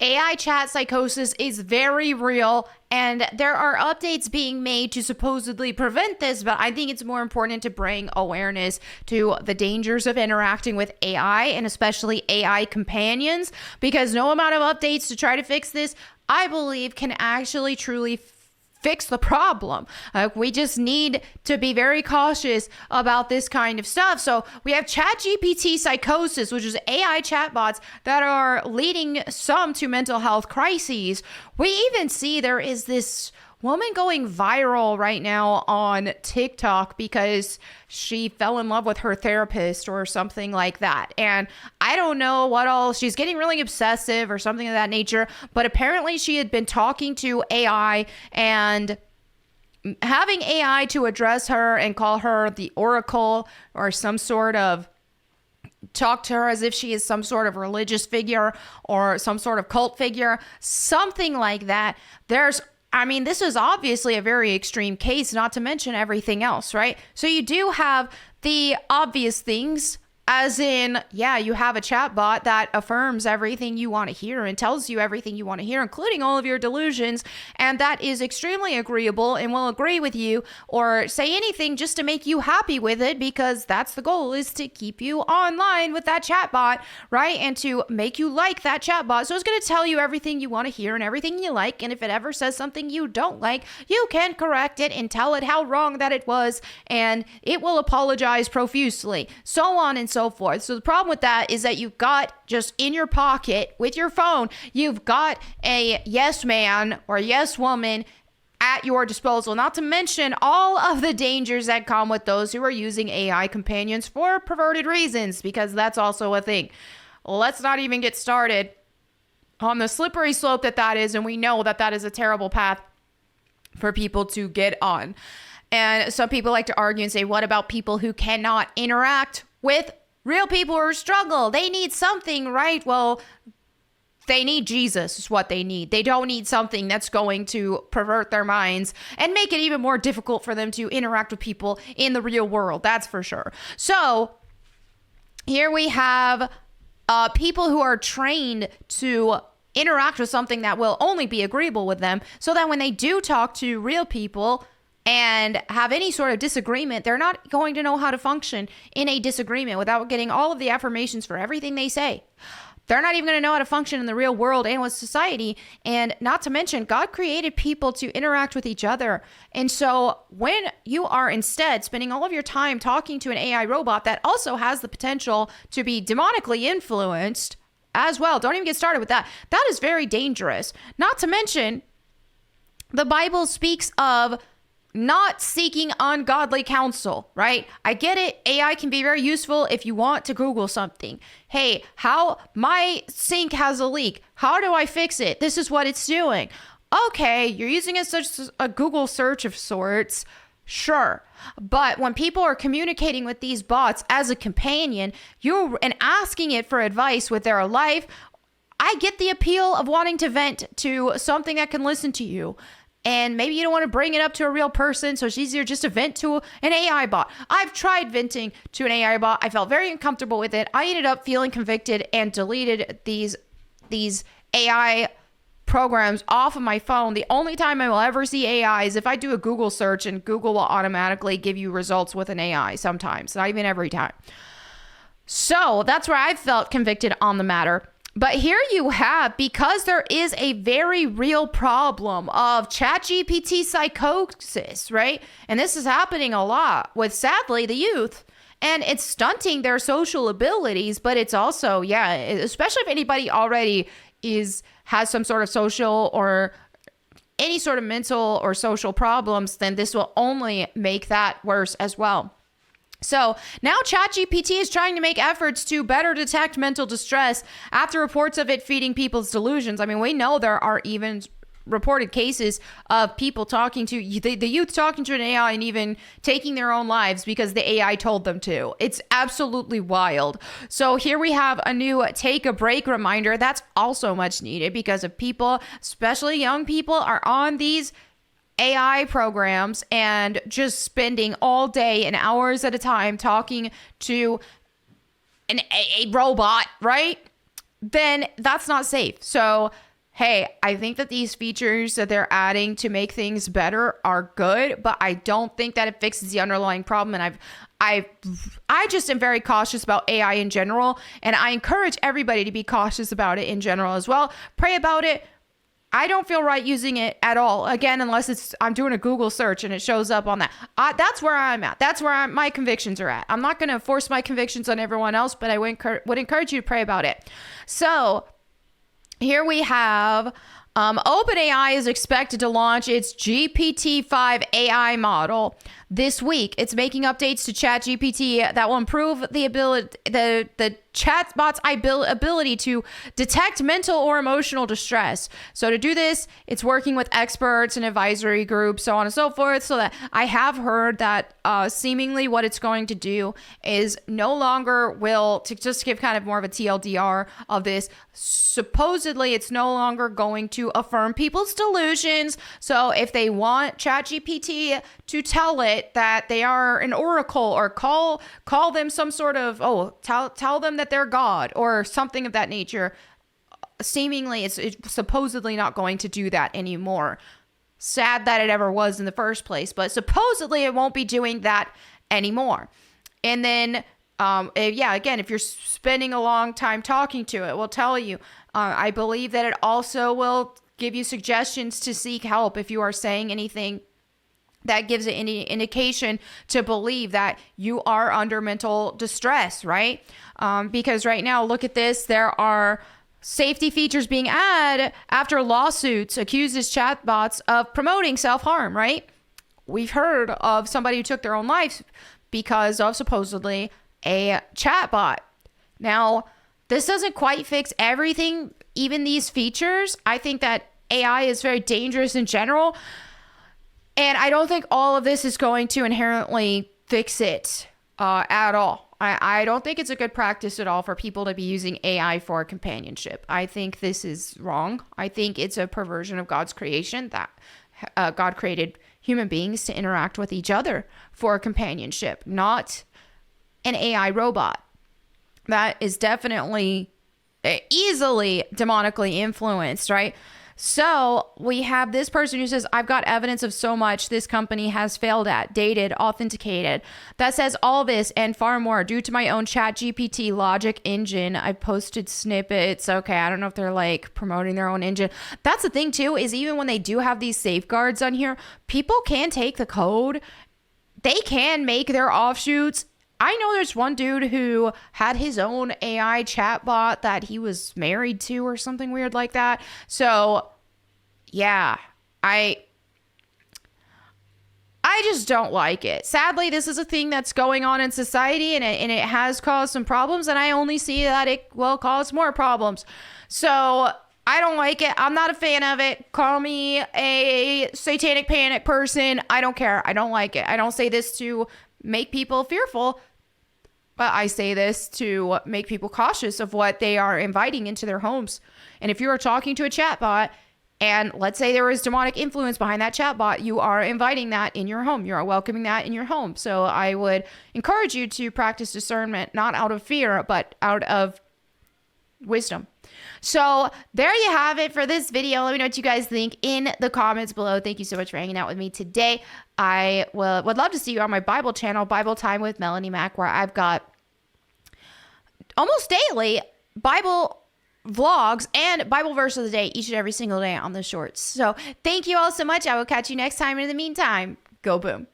AI chat psychosis is very real, and there are updates being made to supposedly prevent this, but I think it's more important to bring awareness to the dangers of interacting with AI and especially AI companions, because no amount of updates to try to fix this, I believe, can actually truly fix the problem. We just need to be very cautious about this kind of stuff. So we have ChatGPT Psychosis, which is AI chatbots that are leading some to mental health crises. We even see there is this woman going viral right now on TikTok because she fell in love with her therapist or something like that. And I don't know what all, she's getting really obsessive or something of that nature, but apparently she had been talking to AI and having AI to address her and call her the Oracle or some sort of talk to her as if she is some sort of religious figure or some sort of cult figure, something like that. This is obviously a very extreme case, not to mention everything else, right? So you do have the obvious things, as in, yeah, you have a chatbot that affirms everything you want to hear and tells you everything you want to hear, including all of your delusions. And that is extremely agreeable and will agree with you or say anything just to make you happy with it, because that's the goal, is to keep you online with that chatbot, right? And to make you like that chatbot. So it's going to tell you everything you want to hear and everything you like. And if it ever says something you don't like, you can correct it and tell it how wrong that it was. And it will apologize profusely, so on and so forth. So the problem with that is that you've got just in your pocket with your phone, you've got a yes man or yes woman at your disposal, not to mention all of the dangers that come with those who are using AI companions for perverted reasons, because that's also a thing. Let's not even get started on the slippery slope that is, and we know that is a terrible path for people to get on. And some people like to argue and say, what about people who cannot interact with real people or struggle? They need something, right? Well, they need Jesus is what they need. They don't need something that's going to pervert their minds and make it even more difficult for them to interact with people in the real world. That's for sure. So here we have people who are trained to interact with something that will only be agreeable with them, so that when they do talk to real people and have any sort of disagreement, they're not going to know how to function in a disagreement without getting all of the affirmations for everything they say. They're not even going to know how to function in the real world and with society. And not to mention, God created people to interact with each other. And so when you are instead spending all of your time talking to an AI robot that also has the potential to be demonically influenced as well, don't even get started with that. That is very dangerous. Not to mention, the Bible speaks of not seeking ungodly counsel, right? I get it. AI can be very useful if you want to Google something. Hey, how my sink has a leak. How do I fix it? This is what it's doing. Okay, you're using it such a Google search of sorts. Sure. But when people are communicating with these bots as a companion, and asking it for advice with their life, I get the appeal of wanting to vent to something that can listen to you. And maybe you don't want to bring it up to a real person, so it's easier just to vent to an AI bot. I've tried venting to an AI bot. I felt very uncomfortable with it. I ended up feeling convicted and deleted these AI programs off of my phone. The only time I will ever see AI is if I do a Google search, and Google will automatically give you results with an AI sometimes, not even every time. So that's where I felt convicted on the matter. But here you have, because there is a very real problem of ChatGPT psychosis, right? And this is happening a lot with, sadly, the youth. And it's stunting their social abilities, but it's also, yeah, especially if anybody already has some sort of social or any sort of mental or social problems, then this will only make that worse as well. So now ChatGPT is trying to make efforts to better detect mental distress after reports of it feeding people's delusions. I mean, we know there are even reported cases of people talking to the youth talking to an AI and even taking their own lives because the AI told them to. It's absolutely wild. So here we have a new take a break reminder that's also much needed, because if people, especially young people, are on these AI programs and just spending all day and hours at a time talking to a robot, right? Then that's not safe. So hey, I think that these features that they're adding to make things better are good, but I don't think that it fixes the underlying problem. And I just am very cautious about AI in general, and I encourage everybody to be cautious about it in general as well. Pray about it. I don't feel right using it at all. Again, unless I'm doing a Google search and it shows up on that. That's where I'm at. That's where my convictions are at. I'm not going to force my convictions on everyone else, but I would encourage you to pray about it. So here we have OpenAI is expected to launch its GPT-5 AI model this week. It's making updates to ChatGPT that will improve the chatbot's ability to detect mental or emotional distress. So to do this, it's working with experts and advisory groups, so on and so forth. So that I have heard that seemingly what it's going to do is no longer to just give kind of more of a TLDR of this. Supposedly, it's no longer going to affirm people's delusions. So if they want ChatGPT to tell it that they are an oracle, or call them some sort of, tell them that they're God or something of that nature, seemingly it's supposedly not going to do that anymore. Sad that it ever was in the first place, but supposedly it won't be doing that anymore. And then if you're spending a long time talking to it, will tell you. I believe that it also will give you suggestions to seek help if you are saying anything that gives it any indication to believe that you are under mental distress, right? Because right now, look at this. There are safety features being added after lawsuits accuses chatbots of promoting self-harm, right? We've heard of somebody who took their own life because of supposedly a chatbot. Now, this doesn't quite fix everything, even these features. I think that AI is very dangerous in general, and I don't think all of this is going to inherently fix it at all. I don't think it's a good practice at all for people to be using AI for companionship. I think this is wrong. I think it's a perversion of God's creation, that God created human beings to interact with each other for companionship, not an AI robot. That is definitely easily demonically influenced, right? So we have this person who says, I've got evidence of so much this company has failed at, dated, authenticated. That says all this and far more due to my own ChatGPT logic engine. I posted snippets. Okay, I don't know if they're like promoting their own engine. That's the thing too, is even when they do have these safeguards on here, people can take the code. They can make their offshoots. I know there's one dude who had his own AI chatbot that he was married to or something weird like that. So, yeah, I just don't like it. Sadly, this is a thing that's going on in society, and it has caused some problems, and I only see that it will cause more problems. So, I don't like it. I'm not a fan of it. Call me a satanic panic person. I don't care. I don't like it. I don't say this to make people fearful, but I say this to make people cautious of what they are inviting into their homes. And if you are talking to a chatbot, and let's say there is demonic influence behind that chatbot, you are inviting that in your home. You are welcoming that in your home. So I would encourage you to practice discernment, not out of fear, but out of wisdom. So there you have it for this video. Let me know what you guys think in the comments below. Thank you so much for hanging out with me today. I would love to see you on my Bible channel, Bible Time with Melanie Mack, where I've got almost daily Bible vlogs and Bible verse of the day each and every single day on the shorts. So thank you all so much. I will catch you next time. In the meantime, go boom.